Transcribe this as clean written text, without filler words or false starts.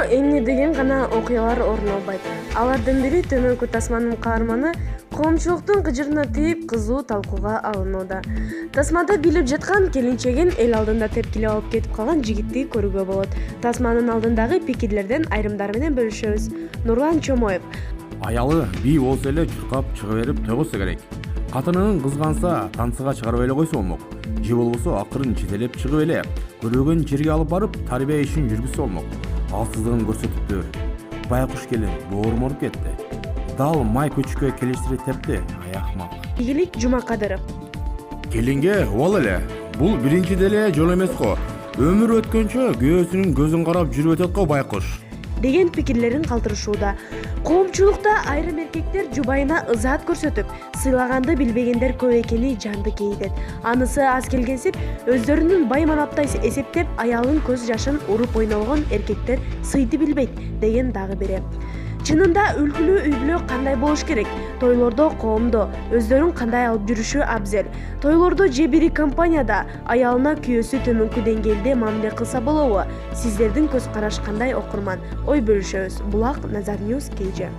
эмне деген гана окуялар орун албайт. Алардын бири төмөнкү тасманын каарманы коомчулуктун кыжырына тийип кызуу талкууга алынууда. Тасмада билип жаткан келинчегин эл алдында тепкилеп алып кетип калган жигитти көрүүгө болот. Тасманын алдындагы пикирлерден айрымдары менен бөлүшөбүз. Нурлан Чомоев. Аялы бий болсо эле чуркап чыга берип тойгосо керек. Катынын кызганса танцыга чыгарып эле койсо болмок. Же болбосо акырын четелеп чыгып эле көрөгөн жерге алып барып тарбия ишин жүргүзсө болмок. Алсыздыгын көрсөтүптүр. Байкуш келин бооруморуп кетти. Дал май көчкө келиштири тепти. Аякмак. Игилик Жумакадыров. Келинге убал эле. Бул биринчи деле жол эмес го. Өмүр өткөнчө күйөөсүнүн көзүн карап жүрүп өтөт го байкуш. Деген пикирлерин калтырышууда. Коомчулукта айрым эркектер жубайына ызаат көрсөтүп, сыйлаганды билбегендер көп экени жанды кейитет. Анысы аз келгенсип, өздөрүнүн бай манаптай эсептеп, аялын көз жашын уруп ойногон эркектер сыйды билбейт деген дагы бири. Чынында үлгүлүү үй бүлө кандай болуш керек? Тойлордо, коомдо өздөрүн кандай алып жүрүшү абзел? Тойлордо же бири компанияда аялына күйөөсү төмөнкү деңгээлде мамиле кылса болобу? Сиздердин көз караш кандай окурман? Ой бөлүшөбүз. Булак Назар Ньюс KG.